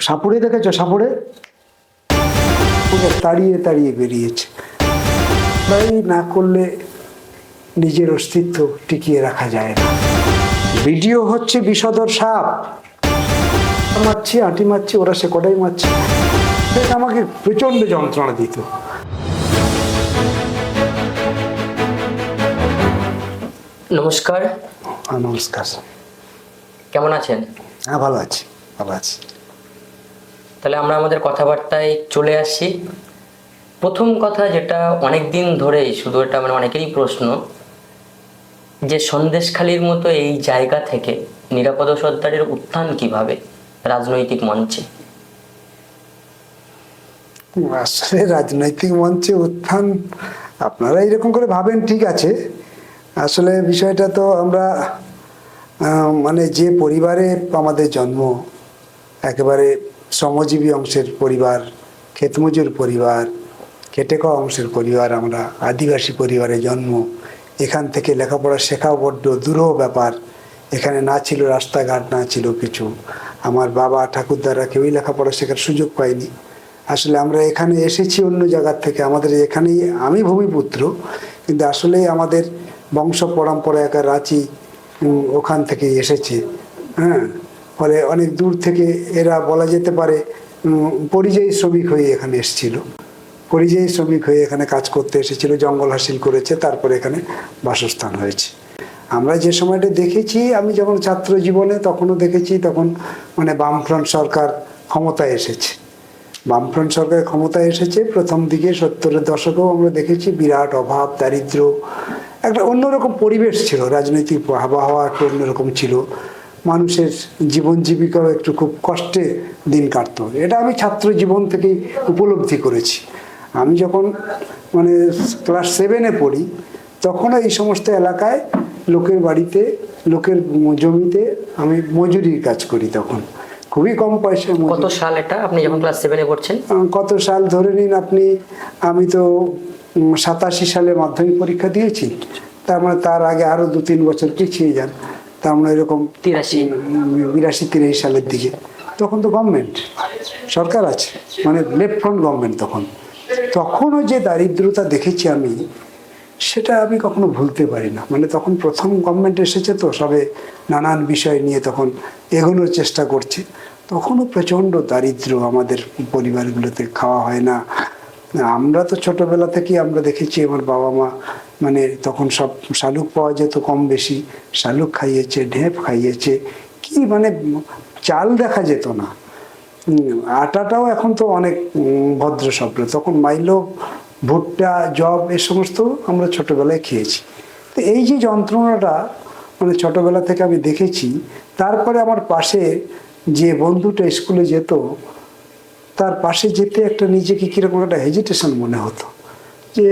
সাপুড়ে দেখেছো? সাপুড়ে তাড়িয়ে তাড়িয়ে বেরিয়েছে। তাই না করলে নিজের অস্তিত্ব টিকিয়ে রাখা যায় না। ভিডিও হচ্ছে বিষধর সাপ। মারছি, আঁটি মারছি, ওরা সে কটাই মারছে। এটা আমাকে প্রচণ্ড যন্ত্রণা দিত। নমস্কার। নমস্কার। কেমন আছেন? হ্যাঁ, ভালো আছি, ভালো আছি। তাহলে আমরা আমাদের কথাবার্তায় চলে আসছি। প্রথম কথা, যেটা অনেক দিন ধরেই শুধু এটা অনেকেরই প্রশ্ন, যে সন্দেশখালির মতো এই জায়গা থেকে নিরাপদ সর্দারের উত্থান কিভাবে রাজনৈতিক মঞ্চে? আসলে রাজনৈতিক মঞ্চে উত্থান আপনারা এরকম করে ভাবেন, ঠিক আছে। আসলে বিষয়টা তো আমরা যে পরিবারে আমাদের জন্ম, একেবারে শ্রমজীবী অংশের পরিবার, ক্ষেতমজুর পরিবার, খেটে খাওয়া অংশের পরিবার, আমরা আদিবাসী পরিবারে জন্ম। এখান থেকে লেখাপড়া শেখাও বড্ড দুরূহ ব্যাপার। এখানে না ছিল রাস্তাঘাট, না ছিল কিছু। আমার বাবা ঠাকুরদারা কেউই লেখাপড়া শেখার সুযোগ পায়নি। আসলে আমরা এখানে এসেছি অন্য জায়গার থেকে। আমাদের এখানেই, আমি ভূমিপুত্র, কিন্তু আসলে আমাদের বংশ পরম্পরা একা রাঁচি, ওখান থেকে এসেছে। হ্যাঁ, ফলে অনেক দূর থেকে এরা বলা যেতে পারে পরিযায়ী শ্রমিক হয়ে এখানে এসেছিল। পরিযায়ী শ্রমিক হয়ে এখানে কাজ করতে এসেছিল, জঙ্গল হাসিল করেছে, তারপরে এখানে বাসস্থান হয়েছে। আমরা যে সময়টা দেখেছি, আমি যখন ছাত্র জীবনে তখনও দেখেছি, তখন বামফ্রন্ট সরকার ক্ষমতায় এসেছে। বামফ্রন্ট সরকার ক্ষমতায় এসেছে প্রথম দিকে 70-এর দশকেও আমরা দেখেছি বিরাট অভাব, দারিদ্র, একটা অন্যরকম পরিবেশ ছিল। রাজনৈতিক আবহাওয়া একটা অন্যরকম ছিল। মানুষের জীবন জীবিকাও একটু খুব কষ্টে দিন কাটত। এটা আমি ছাত্র জীবন থেকেই উপলব্ধি করেছি। আমি যখন ক্লাস 7-এ পড়ি, তখনও এই সমস্ত এলাকায় লোকের বাড়িতে, লোকের জমিতে আমি মজুরির কাজ করি। তখন খুবই কম পয়সা। কত সাল এটা, আপনি যখন ক্লাস 7-এ পড়ছেন? কত সাল ধরে নিন আপনি, আমি তো 87 সালে মাধ্যমিক পরীক্ষা দিয়েছি। তার আগে আরো 2-3 বছর পিছিয়ে যান। এরকম 82-83 সালের দিকে। তখন তো গভর্নমেন্ট সরকার আছে, লেফট ফ্রন্ট গভর্নমেন্ট। তখনও যে দারিদ্রতা দেখেছি আমি, সেটা আমি কখনো ভুলতে পারি না। তখন প্রথম গভর্নমেন্ট এসেছে, তো সবে নানান বিষয় নিয়ে তখন এগোনোর চেষ্টা করছে। তখনও প্রচণ্ড দারিদ্র আমাদের পরিবারগুলোতে, খাওয়া হয় না। আমরা তো ছোটবেলা থেকেই আমরা দেখেছি, আমার বাবা মা তখন সব শালুক পাওয়া যেত কম বেশি, শালুক খাইয়েছে, ঢেপ খাইয়েছে, কি চাল দেখা যেত না। আটাটাও এখন তো অনেক ভদ্র শব্দ। তখন মাইলো, ভুট্টা, জব, এ সমস্ত আমরা ছোটবেলায় খেয়েছি। তো এই যে যন্ত্রণাটা ছোটবেলা থেকে আমি দেখেছি। তারপরে আমার পাশে যে বন্ধুটা স্কুলে যেত, তার পাশে যেতে একটা নিজেকে কিরকম একটা হেজিটেশন মনে হতো, যে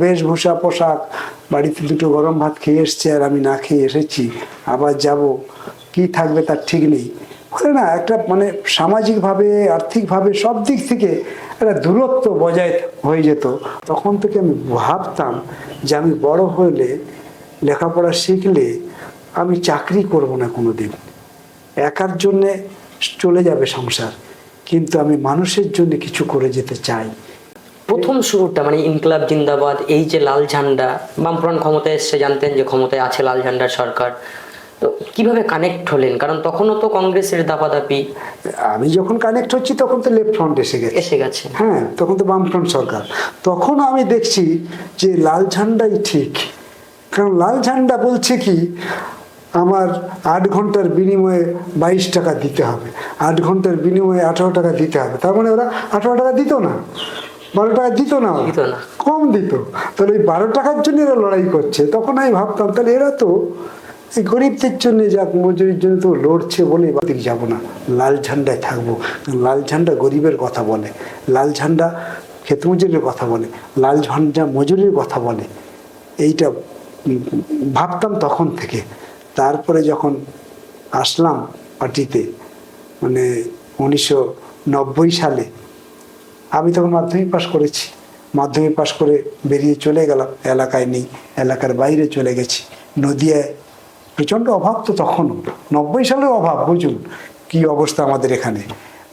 বেশভূষা, পোশাক, বাড়িতে 2টো গরম ভাত খেয়ে এসছে আর আমি না খেয়ে এসেছি, আবার যাব, কি থাকবে তার ঠিক নেই। না একটা সামাজিকভাবে, আর্থিকভাবে, সব দিক থেকে একটা দূরত্ব বজায় হয়ে যেত। তখন থেকে আমি ভাবতাম যে আমি বড় হলে, লেখাপড়া শিখলে আমি চাকরি করব না কোনোদিন। একার জন্যে চলে যাবে সংসার, কিন্তু আমি মানুষের জন্য কিছু করে যেতে চাই। প্রথম শুরুটা ইনকলাব জিন্দাবাদ, এই যে লাল ঝান্ডা, বামফ্রন্ট ক্ষমতায় এসে জানতেন যে ক্ষমতায় আছে লাল ঝান্ডার সরকার, তো কিভাবে কানেক্ট হলেন? কারণ তখনও তো কংগ্রেসের দাপাদাপি। আমি যখন কানেক্ট হচ্ছি তখন তো লেফট ফ্রন্ট এসে গেছে। হ্যাঁ, তখন তো বামফ্রন্ট সরকার। তখন আমি দেখছি যে লাল ঝান্ডাই ঠিক। কারণ লাল ঝান্ডা বলছে কি, আমার 8 ঘন্টার বিনিময়ে 22 টাকা দিতে হবে, 8 ঘন্টার বিনিময়ে 18 টাকা দিতে হবে। তার ওরা 18 টাকা দিত না, 12 টাকা দিত না, কম দিত। তাহলে ওই 12 টাকার জন্য এরা লড়াই করছে। তখন আমি ভাবতাম, তাহলে এরা তো এই গরিবদের জন্য, যাক মজুরির জন্য তো লড়ছে বলে বাদিক যাবো না, লাল ঝান্ডায় থাকবো। লাল ঝান্ডা গরিবের কথা বলে, লাল ঝান্ডা ক্ষেতমজুরের কথা বলে, লাল ঝান্ডা মজুরির কথা বলে। এইটা ভাবতাম তখন থেকে। তারপরে যখন আসলাম পার্টিতে 1990 সালে, আমি তখন মাধ্যমিক পাশ করেছি। মাধ্যমিক পাশ করে বেরিয়ে চলে গেলাম, এলাকায় নেই, এলাকার বাইরে চলে গেছি। নদিয়ায় প্রচণ্ড অভাব তো তখনও, 90 সালের অভাব বুঝুন। কি অবস্থা আমাদের এখানে।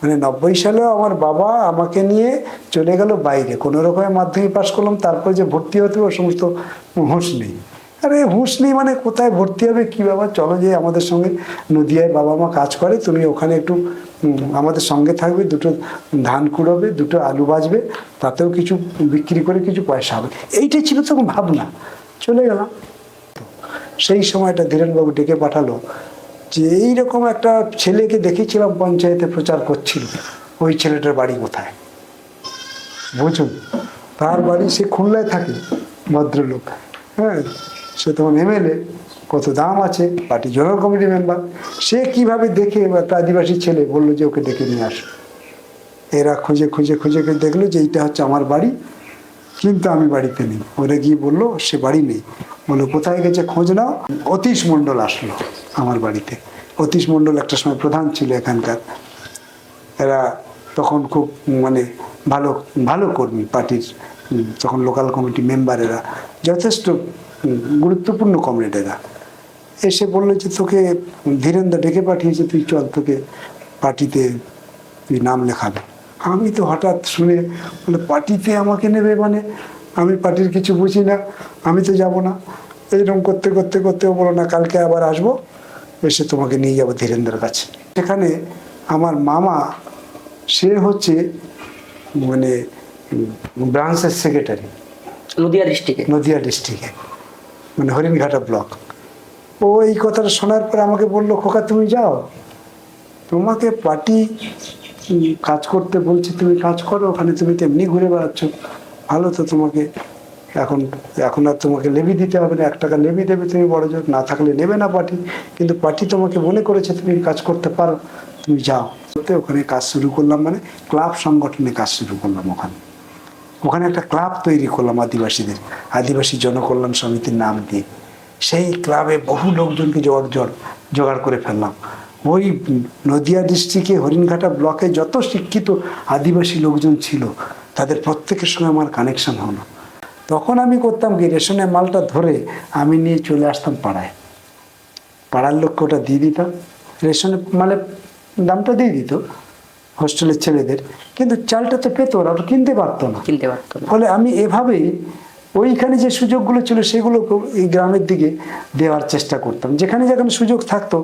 মানে 90 সালেও আমার বাবা আমাকে নিয়ে চলে গেল বাইরে, কোনো রকমের মাধ্যমিক পাশ করলাম, তারপর যে ভর্তি হতে হবে ও সমস্ত হুঁশ নেই। আরে হুঁশ নেই মানে কোথায় ভর্তি হবে কী ব্যাপার, চলো যে আমাদের সঙ্গে নদিয়ায় বাবা মা কাজ করে, তুমি ওখানে একটু আমাদের সঙ্গে থাকবে, দুটো ধান কুড়োবে, দুটো আলু বাজবে, তাতেও কিছু বিক্রি করে কিছু পয়সা হবে, এইটাই ছিল তখন ভাবনা। চলে গেলাম। সেই সময়টা ধীরেনবাবু ডেকে পাঠালো যে এইরকম একটা ছেলেকে দেখেছিলাম পঞ্চায়েতে প্রচার করছিল, ওই ছেলেটার বাড়ি কোথায় বুঝুন। তার বাড়ি, সে খুলনায় থাকে, ভদ্রলোক, হ্যাঁ, সে তখন এমএলএ, কত দাম আছে, পার্টি জোনাল কমিটি মেম্বার। সে কিভাবে দেখে একটা আদিবাসী ছেলে বললো যে ওকে ডেকে নিয়ে আসো। এরা খুঁজে খুঁজে খুঁজে দেখলো যে এইটা হচ্ছে আমার বাড়ি, কিন্তু আমি বাড়িতে নেই। ওরা গিয়ে বললো সে বাড়ি নেই। বললো কোথায় গেছে খোঁজ নাও। অতীশ মণ্ডল আসলো আমার বাড়িতে। অতীশ মণ্ডল একটা সময় প্রধান ছিল এখানকার। এরা তখন খুব মানে ভালো ভালো কর্মী পার্টির, তখন লোকাল কমিটি মেম্বার, এরা যথেষ্ট গুরুত্বপূর্ণ কমরেড। এরা এসে বললো যে তোকে ধীরেন্দ্র ডেকে পাঠিয়েছে, তুই চল, তোকে পার্টিতে তুই নাম লেখাবে। আমি তো হঠাৎ শুনে বলে পার্টিতে আমাকে নেবে, মানে আমি পার্টির কিছু বুঝি না, আমি তো যাব না। এইরকম করতে করতে করতে ও বলো না কালকে আবার আসবো, এসে তোমাকে নিয়ে যাবো ধীরেন্দ্রের কাছে। সেখানে আমার মামা, সে হচ্ছে মানে ব্রাঞ্চের সেক্রেটারি নদিয়া ডিস্ট্রিক্টে, মানে হরিণঘাটা ব্লক। ও এই কথাটা শোনার পর আমাকে বললো খোকা তুমি যাও, তোমাকে পার্টি কাজ করতে বলছি, তুমি কাজ করো, ওখানে তুমি তেমনি ঘুরে বেড়াচ্ছ, ভালো তো, তোমাকে এখন এখন আর তোমাকে লেবি দিতে হবে না, 1 টাকা লেবি দেবে, তুমি বড় জোর না থাকলে নেবে না পার্টি, কিন্তু পার্টি তোমাকে মনে করেছে তুমি কাজ করতে পারো, তুমি যাও। ওখানে কাজ শুরু করলাম, মানে ক্লাব সংগঠনে কাজ শুরু করলাম। ওখানে একটা ক্লাব তৈরি করলাম আদিবাসীদের, আদিবাসী জনকল্যাণ সমিতির নাম দিয়ে। সেই ক্লাবে বহু লোকজনকে জোগাড় করে ফেললাম। ওই নদিয়া ডিস্ট্রিক্টে হরিণঘাটা ব্লকে যত শিক্ষিত আদিবাসী লোকজন ছিল, তাদের প্রত্যেকের সঙ্গে আমার কানেকশন হলো। তখন আমি করতাম কি, রেশনের মালটা ধরে আমি নিয়ে চলে আসতাম পাড়ায়, পাড়ার লোককে ওটা দিয়ে দিতাম, রেশনের মালের দামটা দিয়ে দিত হোস্টেলের ছেলেদের, কিন্তু চালটা তো পেতো, ওরা কিনতে পারতো না। ফলে আমি এভাবেই ওইখানে যে সুযোগগুলো ছিল সেগুলো এই গ্রামের দিকে দেওয়ার চেষ্টা করতাম, যেখানে যেখানে সুযোগ থাকতো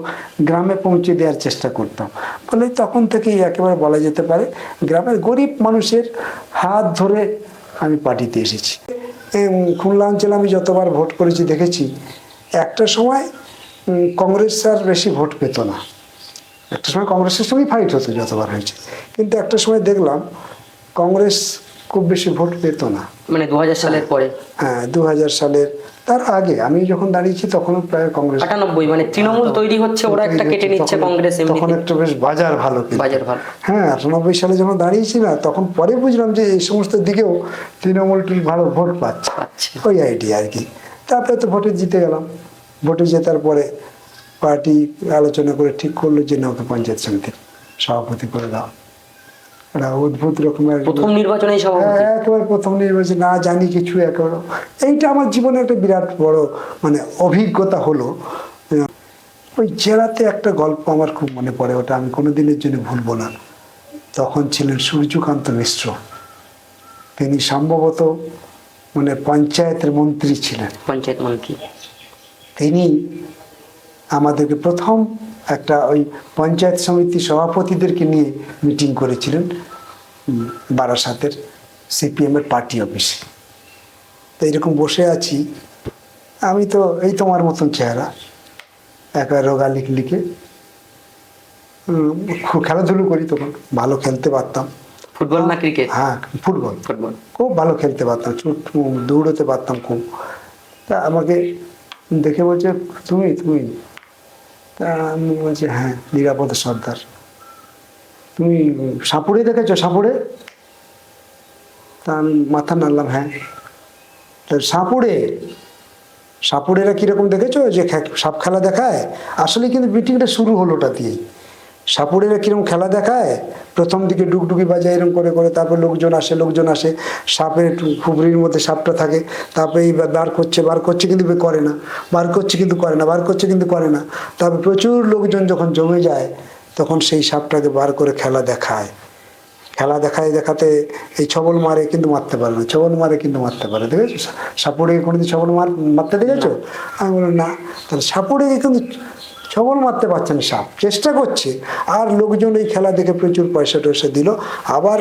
গ্রামে পৌঁছে দেওয়ার চেষ্টা করতাম। ফলে তখন থেকেই একেবারে বলা যেতে পারে গ্রামের গরিব মানুষের হাত ধরে আমি পার্টিতে এসেছি। খুলনা অঞ্চলে আমি যতবার ভোট করেছি দেখেছি, একটা সময় কংগ্রেস আর বেশি ভোট পেত না, একটা সময় কংগ্রেসের সঙ্গেই ফাইট হতো যতবার হয়েছে, কিন্তু একটা সময় দেখলাম কংগ্রেস খুব বেশি ভোট পেত না, মানে 2000 সালের পরে। হ্যাঁ, 2000 সালের তার আগে আমি যখন দাঁড়িয়েছি তখনও প্রায় কংগ্রেস 98, মানে তৃণমূল তৈরি হচ্ছে, ওরা একটা কেটে নিচ্ছে কংগ্রেস, তখন একটা বেশ বাজার ভালো, হ্যাঁ। 98 সালে যখন দাঁড়িয়েছি না, তখন পরে বুঝলাম যে এই সমস্ত দিকেও তৃণমূল ভালো ভোট পাচ্ছে, ওই আইডিয়া আর কি। তারপরে তো ভোটে জিতে গেলাম। ভোটে জেতার পরে পার্টি আলোচনা করে ঠিক করলো যে না, ওকে পঞ্চায়েত সমিতির সভাপতি করে দাও। একটা অদ্ভুত রকমের প্রথম নির্বাচনে একেবারে প্রথম নির্বাচন, না জানি কিছু, একেবারে এইটা আমার জীবনে একটা বিরাট বড় মানে অভিজ্ঞতা হলো। ওই জেলাতে একটা গল্প আমার খুব মনে পড়ে, ওটা আমি কোনোদিনের জন্য ভুলবো না। তখন ছিলেন সূর্যকান্ত মিশ্র, তিনি সম্ভবত মানে পঞ্চায়েতের মন্ত্রী ছিলেন, পঞ্চায়েত মন্ত্রী। তিনি আমাদেরকে প্রথম একটা ওই পঞ্চায়েত সমিতি সভাপতিদেরকে নিয়ে মিটিং করেছিলেন বারাসাতের সিপিএমের পার্টি অফিসে। তো এইরকম বসে আছি আমি, তো এই তোমার মতন চেহারা, একা রোগা লিখে খেলাধুলো করি, তখন ভালো খেলতে পারতাম। ফুটবল না ক্রিকেট? হ্যাঁ, ফুটবল খুব ভালো খেলতে পারতাম, দৌড়তে পারতাম খুব। তা আমাকে দেখে বলছে তুমি তুমি তা আমি বলছি হ্যাঁ, নিরাপদ সর্দার। তুমি সাপুড়ে দেখেছো? সাপুড়ে? তা আমি মাথা নাড়লাম, হ্যাঁ। সাপুড়েরা কিরকম দেখেছো, যে সাপ খেলা দেখায়? আসলে কিন্তু মিটিংটা শুরু হলো ওটা দিয়েই। সাপুড়েরা কিরকম খেলা দেখায়, প্রথম দিকে ডুগডুগি বাজায় এরকম করে করে, তারপর লোকজন আসে, সাপের খুবরির মধ্যে সাপটা থাকে, তারপরে এই বার করছে কিন্তু করে না, বার করছে কিন্তু করে না, তারপর প্রচুর লোকজন যখন জমে যায়, তখন সেই সাপটাকে বার করে খেলা দেখায়, দেখাতে এই ছবল মারে কিন্তু মারতে পারে না, ছবল মারে কিন্তু মারতে পারে, দেখেছো সাপুড়ে কোনোদিন ছবল মারতে দেখেছো? আমি বললাম না। তাহলে সাপুড়ে কিন্তু ছবল মারতে পারছে না, সাপ চেষ্টা করছে। আর লোকজন এই খেলা দেখে প্রচুর পয়সা টয়সা দিল, আবার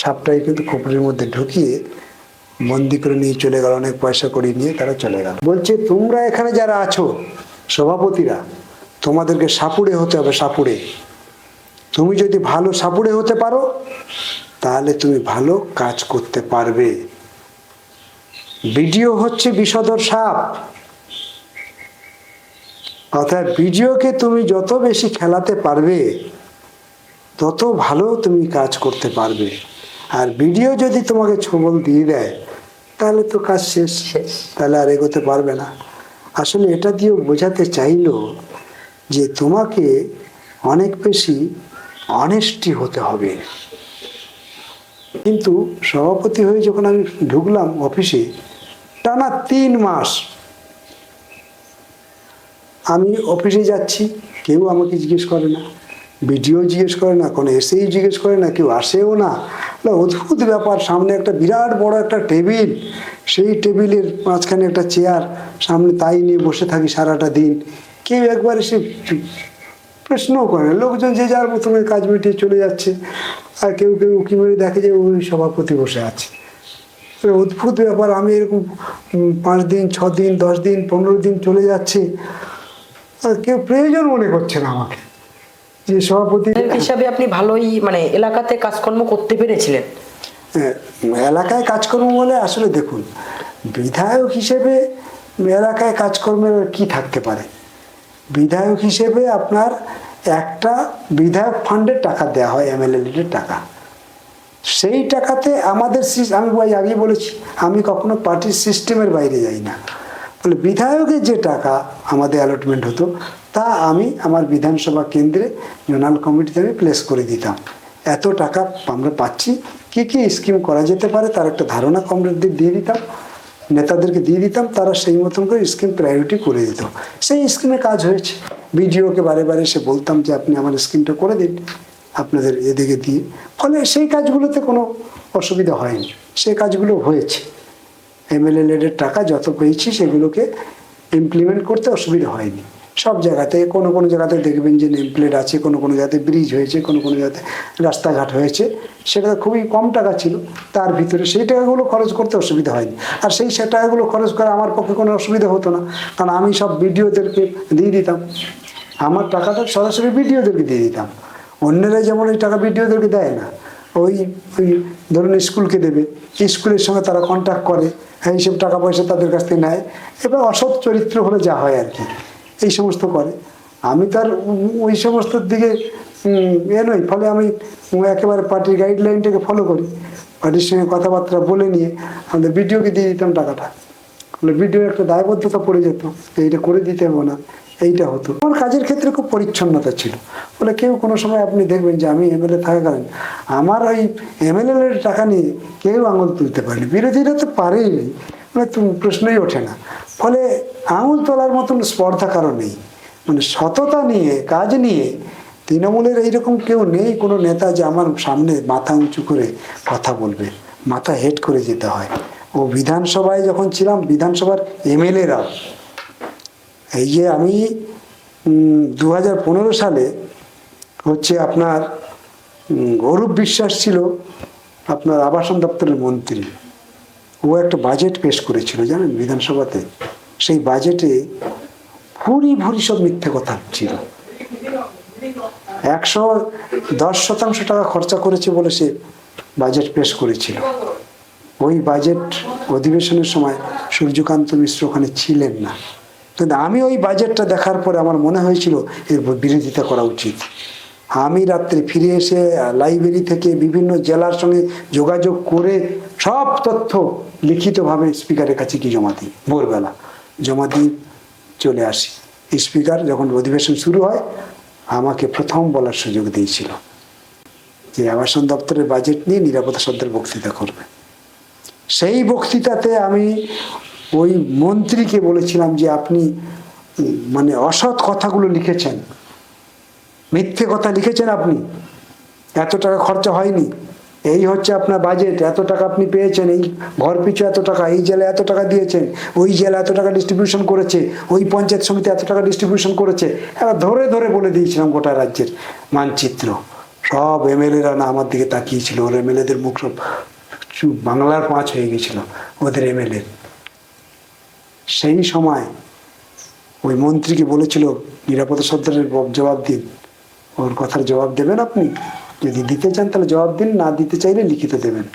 সাপটাই কিন্তু খোপড়ির মধ্যে ঢুকিয়ে বন্দি করে নিয়ে চলে গেল, অনেক পয়সা করে নিয়ে তারা চলে গেল। বলছে তোমরা এখানে যারা আছো সভাপতিরা, তোমাদেরকে সাপুড়ে হতে হবে, সাপুড়ে। তুমি যদি ভালো সাপুড়ে হতে পারো তাহলে তুমি ভালো কাজ করতে পারবে। ভিডিও হচ্ছে বিষধর সাপ, অর্থাৎ ভিডিওকে তুমি যত বেশি খেলাতে পারবে তত ভালো তুমি কাজ করতে পারবে। আর ভিডিও যদি তোমাকে ছবল দিয়ে দেয় তাহলে তো কাজ শেষ, তাহলে আর এগোতে পারবে না। আসলে এটা দিয়েও বোঝাতে চাইলো যে তোমাকে অনেক বেশি অনেস্টি হতে হবে। কিন্তু সভাপতি হয়ে যখন আমি ঢুকলাম অফিসে, টানা 3 মাস আমি অফিসে যাচ্ছি, কেউ আমাকে জিজ্ঞেস করে না, ভিডিও জিজ্ঞেস করে না, কোনো এসেই জিজ্ঞেস করে না, কেউ আসেও না। অদ্ভুত ব্যাপার, সামনে একটা বিরাট বড় একটা টেবিল, সেই টেবিলের মাঝখানে একটা চেয়ার, সামনে তাই নিয়ে বসে থাকি সারাটা দিন। কেউ একবার এসে প্রশ্নও করে না, লোকজন যে যার মতো কাজ মিটিয়ে চলে যাচ্ছে। আর কেউ কেউ উঁকি মেরে দেখে যে ওই সভাপতি বসে আছে। অদ্ভুত ব্যাপার, আমি এরকম 5 দিন 6 দিন 10 দিন 15 দিন চলে যাচ্ছে, আর কেউ প্রয়োজন মনে করছে না আমাকে যে সভাপতি হিসাবে আপনি ভালোই মানে এলাকাতে কাজকর্ম করতে পেরেছিলেন। এলাকায় কাজকর্ম বলে আসলে দেখুন, বিধায়ক হিসেবে এলাকায় কাজকর্মের কি থাকতে পারে? বিধায়ক হিসেবে আপনার একটা বিধায়ক ফান্ডের টাকা দেওয়া হয়, এমএলএ টাকা, সেই টাকাতে আমাদের আমি আগেই বলেছি আমি কখনো পার্টির সিস্টেমের বাইরে যাই না। বলে বিধায়কের যে টাকা আমাদের অ্যালটমেন্ট হতো তা আমি আমার বিধানসভা কেন্দ্রে জোনাল কমিটিতে আমি প্লেস করে দিতাম। এত টাকা আমরা পাচ্ছি, কী কী স্কিম করা যেতে পারে তার একটা ধারণা কমরেডদের দিয়ে দিতাম, নেতাদেরকে দিয়ে দিতাম, তারা সেই মতন করে স্কিম প্রায়োরিটি করে দিত। সেই স্কিমে কাজ হয়েছে। বিডিওকে বারে বারে এসে বলতাম যে আপনি আমার স্কিমটা করে দিন আপনাদের এদিকে দিয়ে, ফলে সেই কাজগুলোতে কোনো অসুবিধা হয়নি, সেই কাজগুলো হয়েছে। এমএলএ টাকা যত পেয়েছি সেগুলোকে ইমপ্লিমেন্ট করতে অসুবিধা হয়নি। সব জায়গাতে কোনো কোনো জায়গাতে দেখবেন যে নেম প্লেট আছে, কোনো কোনো জায়গাতে ব্রিজ হয়েছে, কোনো কোনো জায়গাতে রাস্তাঘাট হয়েছে, সেটা খুবই কম টাকা ছিল, তার ভিতরে সেই টাকাগুলো খরচ করতে অসুবিধা হয়নি। আর সেই টাকাগুলো খরচ করা আমার পক্ষে কোনো অসুবিধা হতো না, কারণ আমি সব বিডিওদেরকে দিয়ে দিতাম, আমার টাকাটা সরাসরি বিডিওদেরকে দিয়ে দিতাম। অন্যরা যেমন এই টাকা বিডিওদেরকে দেয় না, ওই ধরুন স্কুলকে দেবে, স্কুলের সঙ্গে তারা কন্ট্যাক্ট করে, হ্যাঁ এইসব টাকা পয়সা তাদের কাছ থেকে নেয়, এবার অসৎ চরিত্র হলে যা হয় আর কি, এই সমস্ত করে। আমি তার ওই সমস্ত দিকে নই, ফলে আমি একেবারে পার্টির গাইডলাইনটাকে ফলো করি, পার্টির সঙ্গে কথাবার্তা বলে নিয়ে আমাদের বিডিওকে দিয়ে দিতাম টাকাটা। বলে বিডিও একটা দায়বদ্ধতা পড়ে যেত, এইটা করে দিতে হবে না, এইটা হতো। আমার কাজের ক্ষেত্রে খুব পরিচ্ছন্নতা ছিল, বলে কেউ কোনো সময় আপনি দেখবেন যে আমি এমএলএ থাকাকালীন আমার ওই এমএলএর টাকা নিয়ে কেউ আঙুল তুলতে পারেনি, বিরোধীরা তো পারেই নেই, মানে প্রশ্নই ওঠে না। ফলে আঙুল তোলার মতন স্পর্ধা কারো নেই, মানে সততা নিয়ে কাজ নিয়ে তৃণমূলের এইরকম কেউ নেই কোনো নেতা যে আমার সামনে মাথা উঁচু করে কথা বলবে, মাথা হেড করে যেতে হয়। ও বিধানসভায় যখন ছিলাম, বিধানসভার এমএলএরা, এই যে আমি 2015 সালে হচ্ছে আপনার অরূপ বিশ্বাস ছিল আপনার আবাসন দপ্তরের মন্ত্রী, ও একটা বাজেট পেশ করেছিল জানেন বিধানসভাতে। সেই বাজেটে ভুরি ভুরি সব মিথ্যে কথা ছিল, 110% টাকা খরচা করেছে বলে সে বাজেট পেশ করেছিল। ওই বাজেট অধিবেশনের সময় সূর্যকান্ত মিশ্র ওখানে ছিলেন না, কিন্তু আমি ওই বাজেটটা দেখার পরে আমার মনে হয়েছিল এর বিরোধিতা করা উচিত। আমি রাত্রে ফিরে এসে লাইব্রেরি থেকে বিভিন্ন জেলার সঙ্গে যোগাযোগ করে সব তথ্য লিখিতভাবে স্পিকারের কাছে কি জমা দিই, ভোরবেলা জমা দিয়ে চলে আসি। স্পিকার যখন অধিবেশন শুরু হয় আমাকে প্রথম বলার সুযোগ দিয়েছিল যে আবাসন দপ্তরের বাজেট নিয়ে নিরাপত্তা সদর বক্তৃতা করবে। সেই বক্তৃতাতে আমি ওই মন্ত্রীকে বলেছিলাম যে আপনি মানে অসৎ কথাগুলো লিখেছেন, মিথ্যে কথা লিখেছেন আপনি, এত টাকা খরচা হয়নি, এই হচ্ছে আপনার বাজেট, এত টাকা আপনি পেয়েছেন, এই ঘর পিছু এত টাকা, এই জেলা এত টাকা দিয়েছেন, ওই জেলা এত টাকা ডিস্ট্রিবিউশন করেছে, ওই পঞ্চায়েত সমিতি এত টাকা ডিস্ট্রিবিউশন করেছে, এরা ধরে ধরে বলে দিয়েছিলাম গোটা রাজ্যের মানচিত্র। সব এমএলএরা না আমার দিকে তাকিয়েছিল, ওর এমএলএদের মুখ সব বাংলার 5 হয়ে গেছিল ওদের এমএলএ। সেই সময় ওই মন্ত্রীকে বলেছিল নিরাপত্তা সর্দারের জবাব দিন, ওর কথার জবাব দেবেন আপনি, যদি দিতে চান তাহলে জবাব দিন, না দিতে চাইলে লিখিত দেবেন।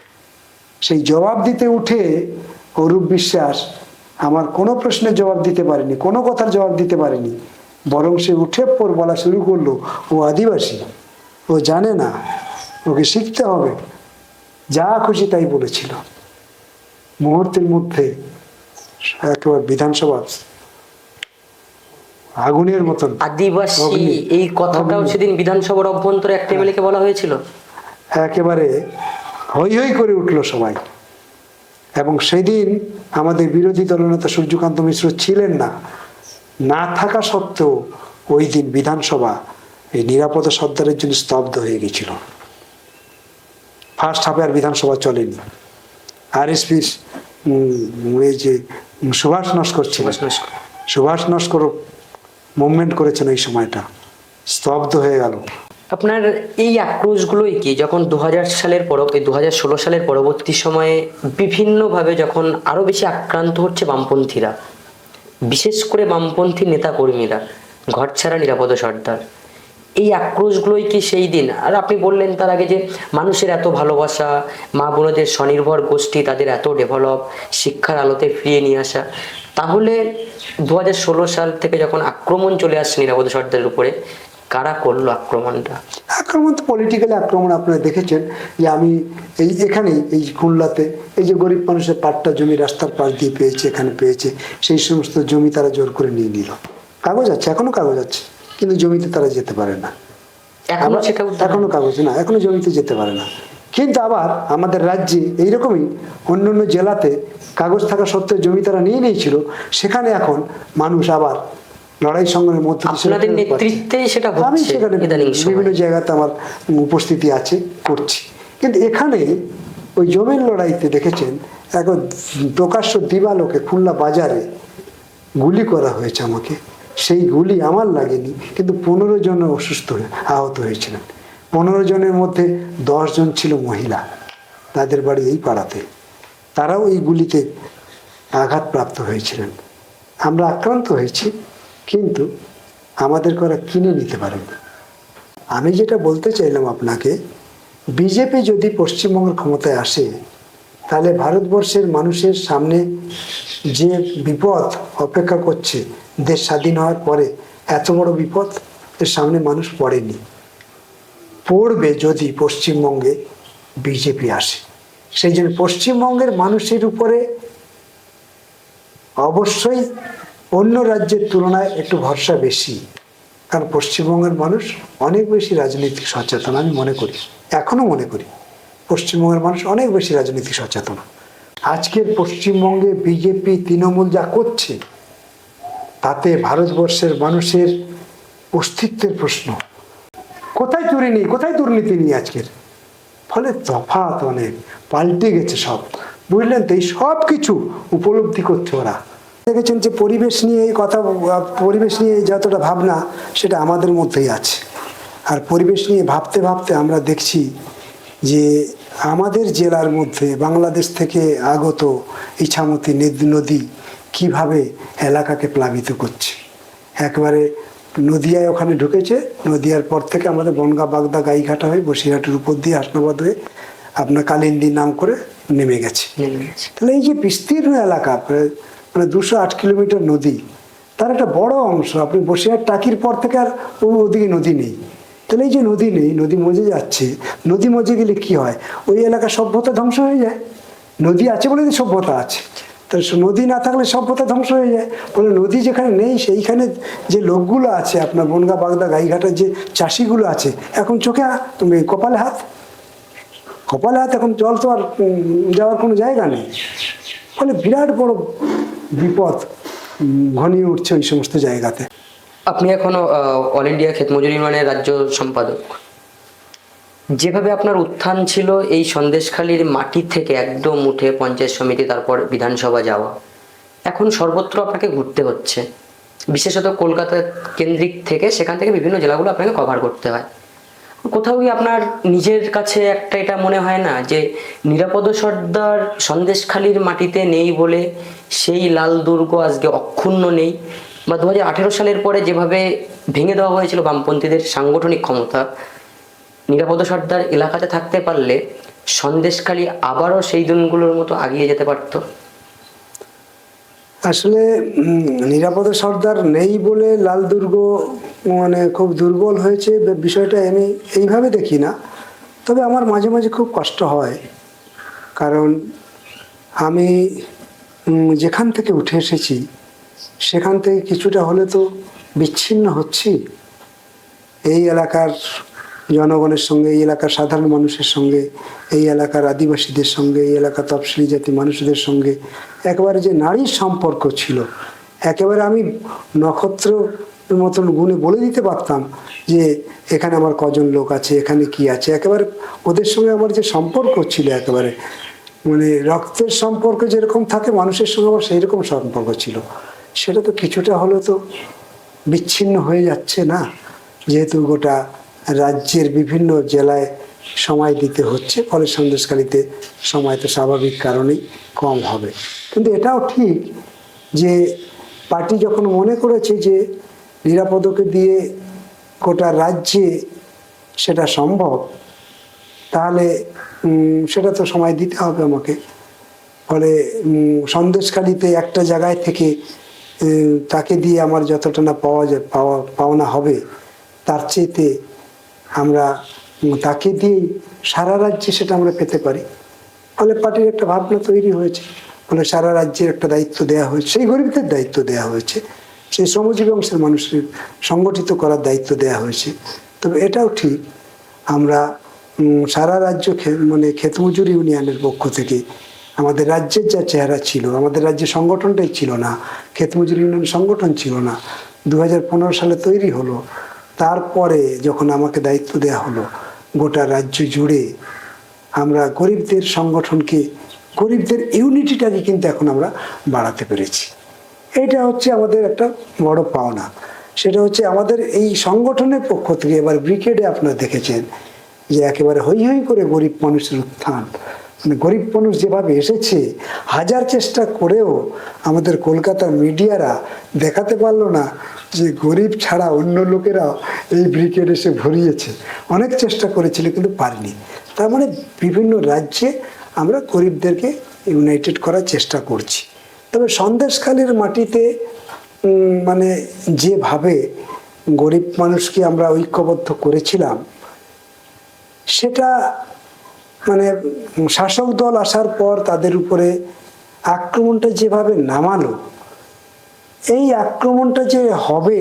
সেই জবাব দিতে উঠে অরূপ বিশ্বাস আমার কোনো প্রশ্নের জবাব দিতে পারেনি, কোনো কথার জবাব দিতে পারেনি, বরং সে উঠে পর বলা শুরু করলো ও আদিবাসী, ও জানে না, ওকে শিখতে হবে, যা খুশি তাই বলেছিল। মুহূর্তের মধ্যে একেবারে বিধানসভা আগুনের মতন। আদিবাসী এই কথাটাও সেদিন বিধানসভার অভ্যন্তরে একটা এমএলএ কে বলা হয়েছিল, একেবারে হই হই করে উঠলো সবাই। এবং সেদিন আমাদের বিরোধী দলনেতা সূর্যকান্ত মিশ্র ছিলেন না, না থাকা সত্ত্বেও ওই দিন বিধানসভা এই নিরাপত্তা সর্দারের জন্য স্তব্ধ হয়ে গেছিল। ফার্স্ট হাফে আর বিধানসভা চলেনি। আরএসপি এই যে সুভাষ নস্কর ছিল, সুভাষ নস্কর মুভমেন্ট করেছেন এই সময়টা, স্তব্ধ হয়ে গেল। আপনার এই আক্রোশগুলোই কি যখন 2000 সালের পর, এই 2016 সালের পরবর্তী সময়ে বিভিন্নভাবে যখন আরো বেশি আক্রান্ত হচ্ছে বামপন্থীরা, বিশেষ করে বামপন্থী নেতা কর্মীরা, ঘর ছাড়া নিরাপত্তা সর্দার, এই আক্রোশগুলোই কি সেই দিন? আর আপনি বললেন তার আগে যে মানুষের এত ভালোবাসা, মা বোনদের স্বনির্ভর গোষ্ঠী, তাদের এত ডেভেলপ, শিক্ষার আলোতে ফিরিয়ে নিয়ে আসা, তাহলে 2016 সাল থেকে যখন আক্রমণ চলে আসছে নিরাপত্তা সর্দারের উপরে, কারা করলো আক্রমণটা? আক্রমণ তো পলিটিক্যালি আক্রমণ। আপনারা দেখেছেন যে আমি এখানে এই খুলনাতে এই যে গরিব মানুষের পাট্টা জমি রাস্তার পাশ দিয়ে পেয়েছে, এখানে পেয়েছে, সেই সমস্ত জমি তারা জোর করে নিয়ে নিল। কাগজ আছে, এখনো কাগজ আছে, কিন্তু জমিতে তারা যেতে পারে না। এখনো কাগজ না, এখনো জমিতে যেতে পারে না। কিন্তু আবার আমাদের রাজ্যে এইরকমই অন্য অন্য জেলাতে কাগজ থাকা সত্ত্বেও জমি তারা নিয়ে নিয়েছিল, সেখানে এখন মানুষ আবার লড়াই সংগ্রামের মধ্যে আপনাদের নেতৃত্বে সেটা আমি হচ্ছে, সেখানে বিভিন্ন জায়গাতে আমার উপস্থিতি আছে, করছি। কিন্তু এখানে ওই জমির লড়াইতে দেখেছেন এখন প্রকাশ্য দিবালোকে খুলনা বাজারে গুলি করা হয়েছে আমাকে। সেই গুলি আমার লাগেনি, কিন্তু 15 জন অসুস্থ হয়ে আহত হয়েছিলেন। 15 জনের মধ্যে 10 জন ছিল মহিলা, তাদের বাড়ি এই পাড়াতে, তারাও এই গুলিতে আঘাতপ্রাপ্ত হয়েছিলেন। আমরা আক্রান্ত হয়েছি, কিন্তু আমাদের করা কিনে নিতে পারেন না। আমি যেটা বলতে চাইলাম আপনাকে, বিজেপি যদি পশ্চিমবঙ্গের ক্ষমতায় আসে, তাহলে ভারতবর্ষের মানুষের সামনে যে বিপদ অপেক্ষা করছে দেশ স্বাধীন হওয়ার পরে, এত বড় বিপদ এর সামনে মানুষ পড়েনি, পড়বে যদি পশ্চিমবঙ্গে বিজেপি আসে। সেই জন্য পশ্চিমবঙ্গের মানুষের উপরে অবশ্যই অন্য রাজ্যের তুলনায় একটু ভরসা বেশি, কারণ পশ্চিমবঙ্গের মানুষ অনেক বেশি রাজনৈতিক সচেতন। আমি মনে করি, এখনো মনে করি পশ্চিমবঙ্গের মানুষ অনেক বেশি রাজনৈতিক সচেতন। আজকের পশ্চিমবঙ্গে বিজেপি তৃণমূল যা করছে, তাতে ভারতবর্ষের মানুষের অস্তিত্বের প্রশ্ন। কোথায় চুরি নেই, কোথায় দুর্নীতি নেই আজকের, ফলে তফাৎ অনেক, পাল্টে গেছে সব, বুঝলেন তো? এই সব কিছু উপলব্ধি করছে ওরা। দেখেছেন যে পরিবেশ নিয়ে এই কথা, পরিবেশ নিয়ে যতটা ভাবনা সেটা আমাদের মধ্যেই আছে। আর পরিবেশ নিয়ে ভাবতে ভাবতে আমরা দেখছি যে আমাদের জেলার মধ্যে বাংলাদেশ থেকে আগত ইছামতি নদী কিভাবে এলাকাকে প্লাবিত করছে। একবারে নদিয়ায় ওখানে ঢুকেছে, নদিয়ার পর থেকে আমাদের বনগাঁ, বাগদা, গাইঘাটা হয়ে বসিরহাটের উপর দিয়ে হাসনাবাদ হয়ে আপনার কালিন্দী নাম করে নেমে গেছে। তাহলে এই যে বিস্তীর্ণ এলাকা, মানে 208 কিলোমিটার নদী, তার একটা বড় অংশ, আপনি বসিরহাট টাকির পর থেকে আর ওদিকে নদী নেই। তাহলে এই যে নদী নেই, নদী মজে যাচ্ছে, নদী মজে গেলে কি হয়? ওই এলাকার সভ্যতা ধ্বংস হয়ে যায়। নদী আছে বলে সভ্যতা আছে, তো নদী না থাকলে সভ্যতা ধ্বংস হয়ে যায়। বলে নদী যেখানে নেই, সেইখানে যে লোকগুলো আছে, আপনার বনগাঁ, বাগদা, গাইঘাটার যে চাষিগুলো আছে, এখন চোখে তুমি কপালে হাত, কপালে হাত, এখন জল তো আর যাওয়ার কোনো জায়গা নেই। ফলে বিরাট বড় বিপদ ঘনিয়ে উঠছে ওই সমস্ত জায়গাতে। আপনি এখনো অল ইন্ডিয়া ক্ষেত মজুরি ইউনিয়নের রাজ্য সম্পাদক। যেভাবে আপনার উত্থান ছিল এই সন্দেশখালির মাটি থেকে একদম উঠে পঞ্চায়েত সমিতি, তারপর বিধানসভা যাওয়া, এখন সর্বত্র আপনাকে ঘুরতে হচ্ছে, বিশেষত কলকাতা কেন্দ্রিক থেকে, সেখান থেকে বিভিন্ন জেলাগুলো আপনাকে কভার করতে হয়। কোথাও কি আপনার নিজের কাছে একটা এটা মনে হয় না যে নিরাপদ সর্দার সন্দেশখালির মাটিতে নেই বলে সেই লাল দুর্গ আজকে অক্ষুণ্ণ নেই? বা 2018 সালের পরে যেভাবে ভেঙে দেওয়া হয়েছিল বামপন্থীদের সাংগঠনিক ক্ষমতা, নিরাপদ সর্দার এলাকাতে থাকতে পারলে সন্দেশখালি আবারও সেই দিনগুলোর মতো আগিয়ে যেতে পারত? আসলে নিরাপদ সর্দার নেই বলে লাল দুর্গ মানে খুব দুর্বল হয়েছে, বিষয়টা আমি এইভাবে দেখি না। তবে আমার মাঝে মাঝে খুব কষ্ট হয়, কারণ আমি যেখান থেকে উঠে এসেছি সেখান থেকে কিছুটা হলে তো বিচ্ছিন্ন হচ্ছি। এই এলাকার জনগণের সঙ্গে, এই এলাকার সাধারণ মানুষের সঙ্গে, এই এলাকার আদিবাসীদের সঙ্গে, এই এলাকার তফসিলি জাতি মানুষদের সঙ্গে একেবারে যে নারীর সম্পর্ক ছিল, একেবারে আমি নক্ষত্র মতন গুণে বলে দিতে পারতাম যে এখানে আমার কজন লোক আছে, এখানে কি আছে। একেবারে ওদের সঙ্গে আমার যে সম্পর্ক ছিল, একেবারে মানে রক্তের সম্পর্ক যেরকম থাকে মানুষের সঙ্গে আমার সেই রকম সম্পর্ক ছিল, সেটা তো কিছুটা হলেও তো বিচ্ছিন্ন হয়ে যাচ্ছে না, যেহেতু গোটা রাজ্যের বিভিন্ন জেলায় সময় দিতে হচ্ছে, ফলে সন্দেশখালিতে সময় তো স্বাভাবিক কারণেই কম হবে। কিন্তু এটাও ঠিক যে পার্টি যখন মনে করেছে যে নিরাপদকে দিয়ে গোটা রাজ্যে সেটা সম্ভব, তাহলে সেটা তো সময় দিতে হবে আমাকে। ফলে সন্দেশখালিতে একটা জায়গায় থেকে তাকে দিয়ে আমার যতটা না পাওনা হবে, তার চেয়েতে আমরা তাকে দিয়েই সারা রাজ্যে সেটা আমরা পেতে পারি। ফলে পার্টির একটা ভাবনা তৈরি হয়েছে, ফলে সারা রাজ্যের একটা দায়িত্ব দেওয়া হয়েছে, সেই গরিবদের দায়িত্ব দেওয়া হয়েছে, সেই শ্রমজীবী অংশের মানুষের সংগঠিত করার দায়িত্ব দেওয়া হয়েছে। তবে এটাও ঠিক, আমরা সারা রাজ্য মানে ক্ষেতমজুর ইউনিয়নের পক্ষ থেকে আমাদের রাজ্যের যা চেহারা ছিল, আমাদের রাজ্যের সংগঠনটাই ছিল না, ক্ষেতমজুর ইউনিয়ন সংগঠন ছিল না, 2015 সালে তৈরি হলো। তারপরে যখন আমাকে দায়িত্ব দেওয়া হলো, গোটা রাজ্য জুড়ে আমরা গরিবদের সংগঠনকে, গরিবদের ইউনিটিটাকে কিন্তু এখন আমরা বাড়াতে পেরেছি। এটা হচ্ছে আমাদের একটা বড় পাওনা। সেটা হচ্ছে আমাদের এই সংগঠনের পক্ষ থেকে এবার ব্রিগেডে আপনারা দেখেছেন যে একেবারে হৈ হৈ করে গরিব মানুষের উত্থান, মানে গরিব মানুষ যেভাবে এসেছে, হাজার চেষ্টা করেও আমাদের কলকাতার মিডিয়ারা দেখাতে পারলো না যে গরিব ছাড়া অন্য লোকেরা এই ব্রিগেড এসে ভরিয়েছে। অনেক চেষ্টা করেছিল কিন্তু পারিনি। তার মানে বিভিন্ন রাজ্যে আমরা গরিবদেরকে ইউনাইটেড করার চেষ্টা করছি। তবে সন্দেশখালির মাটিতে মানে যেভাবে গরিব মানুষকে আমরা ঐক্যবদ্ধ করেছিলাম, সেটা মানে শাসক দল আসার পর তাদের উপরে আক্রমণটা যেভাবে নামালো, এই আক্রমণটা যে হবে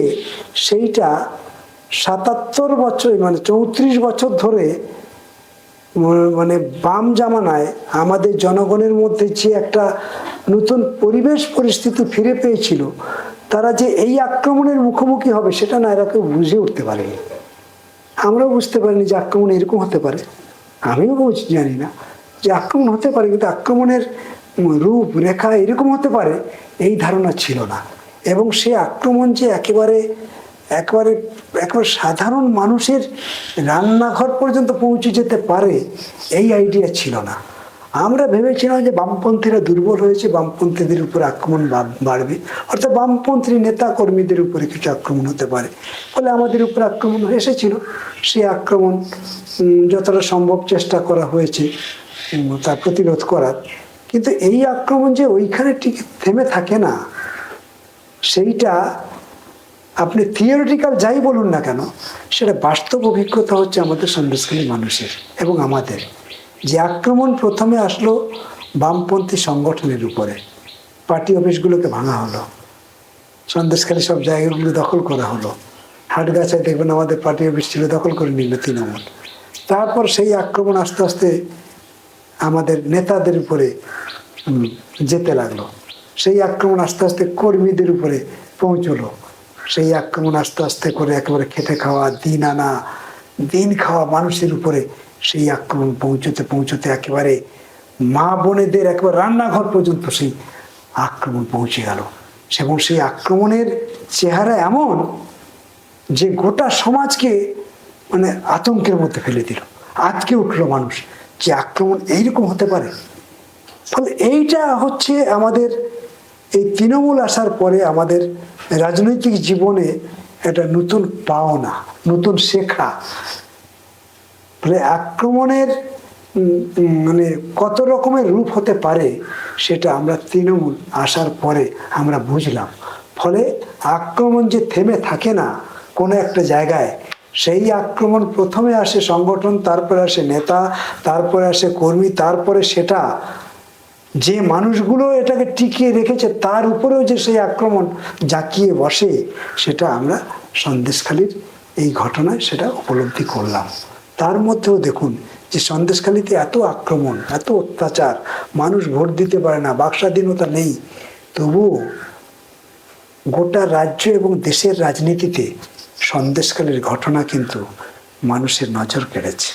সেইটা 77 বছর মানে 34 বছর ধরে মানে বাম জামানায় আমাদের জনগণের মধ্যে যে একটা নতুন পরিবেশ পরিস্থিতি ফিরে পেয়েছিল, তারা যে এই আক্রমণের মুখোমুখি হবে সেটা না এরা কেউ বুঝে উঠতে পারেনি। আমরাও বুঝতে পারিনি যে আক্রমণ এরকম হতে পারে, আমিও জানি না যে আক্রমণ হতে পারে, কিন্তু আক্রমণের রূপ রেখা এরকম হতে পারে এই ধারণা ছিল না। এবং সে আক্রমণ যে একেবারে একেবারে একেবারে সাধারণ মানুষের রান্নাঘর পর্যন্ত পৌঁছে যেতে পারে এই আইডিয়া ছিল না। আমরা ভেবেছিলাম যে বামপন্থীরা দুর্বল হয়েছে, বামপন্থীদের উপর আক্রমণ বাড়বে, অর্থাৎ বামপন্থী নেতা কর্মীদের উপরে কিছু আক্রমণ হতে পারে। ফলে আমাদের উপর আক্রমণ এসেছিল, সেই আক্রমণ যতটা সম্ভব চেষ্টা করা হয়েছে তার প্রতিরোধ করার। কিন্তু এই আক্রমণ যে ওইখানে ঠিক থেমে থাকে না, সেইটা আপনি থিওরিটিক্যাল যাই বলুন না কেন, সেটা বাস্তব অভিজ্ঞতা হচ্ছে আমাদের সন্দেশখালী মানুষের এবং আমাদের। যে আক্রমণ প্রথমে আসলো বামপন্থী সংগঠনের উপরে, পার্টি অফিসগুলোকে ভাঙা হলো, সন্দেশখালী সব জায়গাগুলো দখল করা হলো, হাটগাছায় দেখবেন আমাদের পার্টি অফিস ছিল, দখল করে নিল তৃণমূল। তারপর সেই আক্রমণ আস্তে আস্তে আমাদের নেতাদের উপরে যেতে লাগলো, সেই আক্রমণ আস্তে আস্তে কর্মীদের উপরে পৌঁছলো, সেই আক্রমণ আস্তে আস্তে করে একেবারে খেটে খাওয়া, দিন আনা দিন খাওয়া মানুষের উপরে সেই আক্রমণ পৌঁছতে পৌঁছতে একেবারে মা বোনেদের একেবারে রান্নাঘর পর্যন্ত সেই আক্রমণ পৌঁছে গেল। এবং সেই আক্রমণের চেহারা এমন যে গোটা সমাজকে মানে আতঙ্কের মধ্যে ফেলে দিল। আজকে উঠলো মানুষ যে আক্রমণ এইরকম হতে পারে। ফলে এইটা হচ্ছে আমাদের এই তৃণমূল আসার পরে আমাদের রাজনৈতিক জীবনে একটা নতুন পাওনা, নতুন শেখা। ফলে আক্রমণের মানে কত রকমের রূপ হতে পারে সেটা আমরা তৃণমূল আসার পরে আমরা বুঝলাম। ফলে আক্রমণ যে থেমে থাকে না কোনো একটা জায়গায়, সেই আক্রমণ প্রথমে আসে সংগঠন, তারপরে আসে নেতা, তারপরে আসে কর্মী, তারপরে সেটা যে মানুষগুলো এটাকে টিকিয়ে রেখেছে তার উপরেও যে সেই আক্রমণ জাঁকিয়ে বসে, সেটা আমরা সন্দেশখালির এই ঘটনায় সেটা উপলব্ধি করলাম। তার মধ্যেও দেখুন যে সন্দেশখালিতে এত আক্রমণ, এত অত্যাচার, মানুষ ভোট দিতে পারে না, বাক স্বাধীনতা নেই, তবুও গোটা রাজ্য এবং দেশের রাজনীতিতে সন্দেশখালির ঘটনা কিন্তু মানুষের নজর কেড়েছে।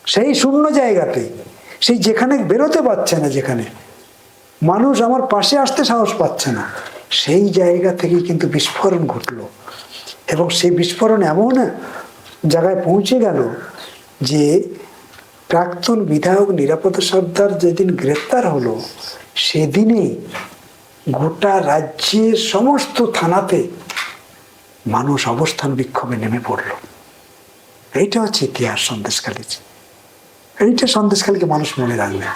সেই শূন্য জায়গাতে, সেই যেখানে বেরোতে পারছে না, যেখানে মানুষ আমার পাশে আসতে সাহস পাচ্ছে না, সেই জায়গা থেকে কিন্তু বিস্ফোরণ ঘটলো। এবং সেই বিস্ফোরণ এমন জায়গায় পৌঁছে গেল যে প্রাক্তন বিধায়ক নিরাপদ সর্দার যেদিন গ্রেপ্তার হলো, সেদিনই গোটা রাজ্যের সমস্ত থানাতে মানুষ অবস্থান বিক্ষোভে নেমে পড়ল। এইটা হচ্ছে ইতিহাস সন্দেশখালীর। এইটা সন্দেশখালীকে মানুষ মনে রাখবে।